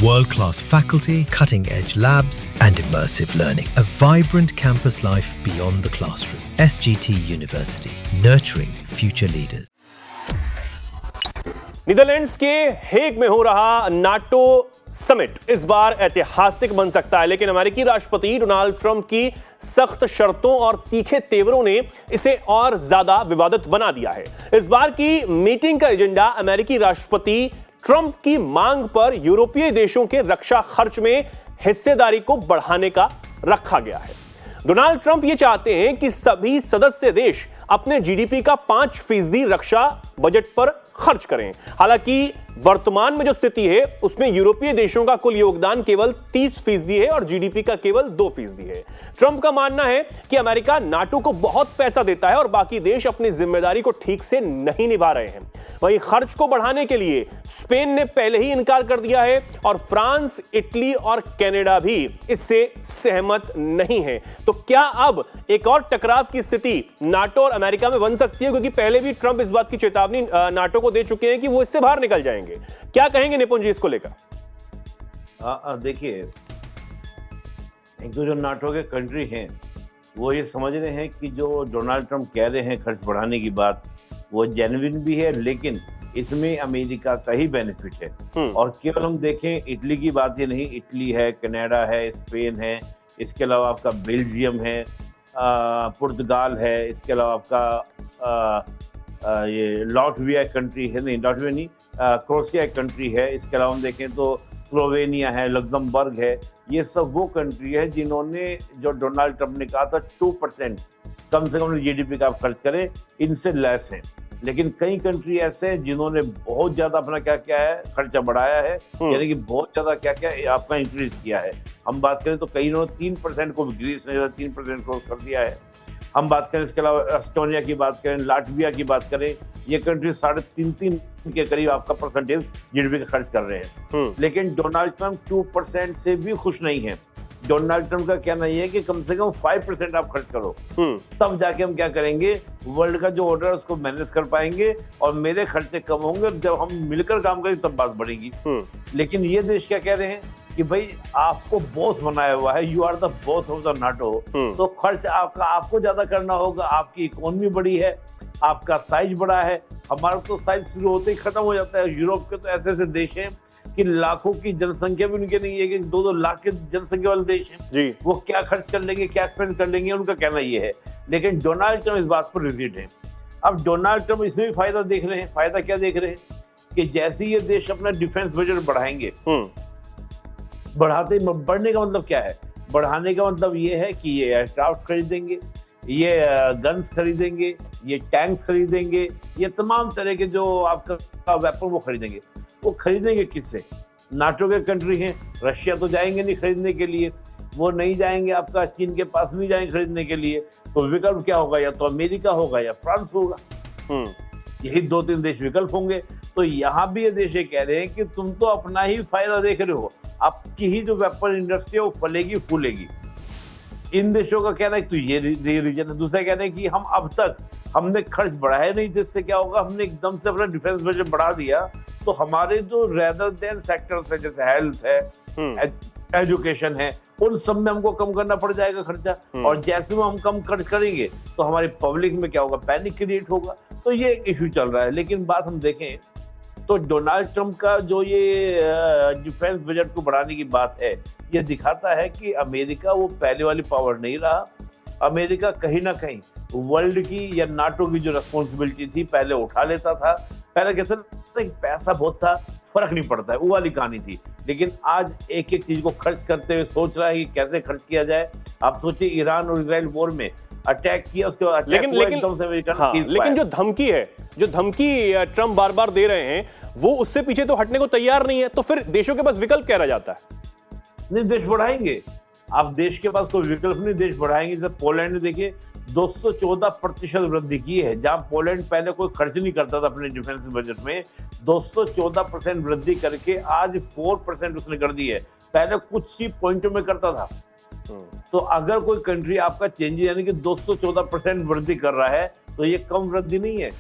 World-class faculty, cutting-edge labs, and immersive learning. A vibrant campus life beyond the classroom. SGT University, nurturing future leaders. Netherlands के Hague में हो रहा NATO summit इस बार ऐतिहासिक बन सकता है, लेकिन अमेरिकी राष्ट्रपति डोनाल्ड ट्रंप की सख्त शर्तों और तीखे तेवरों ने इसे और ज्यादा विवादित बना दिया है। इस बार की मीटिंग का एजेंडा अमेरिकी राष्ट्रपति ट्रंप की मांग पर यूरोपीय देशों के रक्षा खर्च में हिस्सेदारी को बढ़ाने का रखा गया है। डोनाल्ड ट्रंप ये चाहते हैं कि सभी सदस्य देश अपने जीडीपी का 5% रक्षा बजट पर खर्च करें। हालांकि वर्तमान में जो स्थिति है उसमें यूरोपीय देशों का कुल योगदान केवल 30% है और जीडीपी का केवल 2% है। ट्रंप का मानना है कि अमेरिका नाटो को बहुत पैसा देता है और बाकी देश अपनी जिम्मेदारी को ठीक से नहीं निभा रहे हैं। वहीं खर्च को बढ़ाने के लिए स्पेन ने पहले ही इनकार कर दिया है और फ्रांस, इटली और कनाडा भी इससे सहमत नहीं है। तो क्या अब एक और टकराव की स्थिति नाटो और अमेरिका में बन सकती है? क्योंकि पहले भी ट्रंप इस बात की चेतावनी नाटो को दे चुके हैं कि वो इससे बाहर निकल जाएंगे। क्या कहेंगे निपुण जी इसको लेकर? देखिए, एक तो जो नाटो के कंट्री हैं वो ये समझ रहे हैं कि जो डोनाल्ड ट्रंप कह रहे हैं खर्च बढ़ाने की बात, वो जेन्युइन भी है, लेकिन इसमें अमेरिका का ही बेनिफिट है। और केवल हम देखें इटली की बात ही नहीं, इटली है, कनाडा है, स्पेन है, इसके अलावा आपका बेल्जियम है, पुर्तगाल है, इसके अलावा आपका ये लाटविया कंट्री है, नहीं लाटविया नहीं, क्रोएशिया कंट्री है, इसके अलावा हम देखें तो स्लोवेनिया है, लग्जमबर्ग है। ये सब वो कंट्री है जिन्होंने, जो डोनाल्ड ट्रंप ने कहा था 2% कम से कम जीडीपी का आप खर्च करें, इनसे लेस है। लेकिन कई कंट्री ऐसे हैं जिन्होंने बहुत ज्यादा अपना क्या क्या है खर्चा बढ़ाया है, यानी कि बहुत ज्यादा क्या क्या आपका इंक्रीज किया है। हम बात करें तो कई ने 3% को, ग्रीस ने 3% क्रॉस कर दिया है। हम बात करें इसके अलावा एस्टोनिया की बात करें, लाटविया की बात करें, ये कंट्री 3.5 के करीब आपका परसेंटेज जीडीपी का खर्च कर रहे हैं। लेकिन डोनाल्ड ट्रंप 2% से भी खुश नहीं है। डोनाल्ड ट्रंप का कहना यह है कि कम से कम 5% आप खर्च करो, तब जाके हम क्या करेंगे, वर्ल्ड का जो ऑर्डर है उसको मैनेज कर पाएंगे और मेरे खर्चे कम होंगे। जब हम मिलकर काम करेंगे तब बात बढ़ेगी। लेकिन ये देश क्या कह रहे हैं कि भाई आपको बॉस बनाया हुआ है, you are the boss of the NATO, तो खर्च आपको ज्यादा करना होगा। आपकी इकोनॉमी बड़ी है, आपका साइज बड़ा है, हमारा तो साइज शुरू होते ही खत्म हो जाता है। यूरोप के तो ऐसे ऐसे देश हैं कि लाखों की जनसंख्या भी उनके नहीं है, कि 2-2 लाख के जनसंख्या वाले देश हैं जी। वो क्या खर्च कर लेंगे, क्या स्पेंड कर लेंगे, उनका कहना ये है। लेकिन डोनाल्ड ट्रंप इस बात पर रिजिड है। अब डोनाल्ड ट्रंप इसमें भी फायदा देख रहे हैं। फायदा क्या देख रहे हैं कि जैसे ये देश अपना डिफेंस बजट बढ़ाएंगे, बढ़ने का मतलब क्या है, बढ़ाने का मतलब ये है कि ये एयरक्राफ्ट खरीदेंगे, ये गन्स खरीदेंगे, ये टैंक्स खरीदेंगे, ये तमाम तरह के जो आपका वेपन वो खरीदेंगे। वो खरीदेंगे किससे? नाटो के कंट्री हैं, रशिया तो जाएंगे नहीं खरीदने के लिए, वो नहीं जाएंगे, आपका चीन के पास नहीं जाएंगे खरीदने के लिए। तो विकल्प क्या होगा, या तो अमेरिका होगा या फ्रांस होगा। यही 2-3 देश विकल्प होंगे। तो यहाँ भी ये देश ये कह रहे हैं कि तुम तो अपना ही फायदा देख रहे हो, आपकी ही जो वेपन इंडस्ट्री है वो फलेगी फूलेगी। इन देशों का कहना है तो ये रीजन है। दूसरा कहना है कि हम अब तक हमने खर्च बढ़ाया नहीं, जिससे क्या होगा, हमने एकदम से अपना डिफेंस बजट बढ़ा दिया तो हमारे जो रेदर देन सेक्टर्स है, जैसे हेल्थ है, एजुकेशन है, उन सब में हमको कम करना पड़ जाएगा खर्चा। और जैसे वो हम कम खर्च करेंगे तो हमारी पब्लिक में क्या होगा, पैनिक क्रिएट होगा। तो ये एक इशू चल रहा है। लेकिन बात हम देखें तो डोनाल्ड ट्रंप का जो ये डिफेंस बजट को बढ़ाने की बात है, ये दिखाता है कि अमेरिका वो पहले वाली पावर नहीं रहा। अमेरिका कहीं ना कहीं वर्ल्ड की या नाटो की जो रिस्पॉन्सिबिलिटी थी पहले उठा लेता था। पहले कहते थे पैसा बहुत था, फर्क नहीं पड़ता है, वो वाली कहानी थी। लेकिन आज एक एक चीज को खर्च करते हुए सोच रहा है कि कैसे खर्च किया जाए। आप सोचिए, ईरान और इजराइल वॉर में अटैक किया, उसके बाद लेकिन जो धमकी है, जो धमकी ट्रंप बार बार दे रहे हैं, वो उससे पीछे तो हटने को तैयार नहीं है। तो फिर देशों के पास विकल्प क्या रह जाता है? नहीं, देश बढ़ाएंगे। आप देश के पास कोई विकल्प नहीं, देश बढ़ाएंगे। जैसे पोलैंड ने देखिए 214% वृद्धि की है। जहां पोलैंड पहले कोई खर्च नहीं करता था अपने डिफेंस बजट में, 214% वृद्धि करके आज 4% उसने कर दी है। पहले कुछ ही पॉइंटों में करता था। तो अगर कोई कंट्री आपका चेंज यानी कि 214% वृद्धि कर रहा है तो ये कम वृद्धि नहीं है।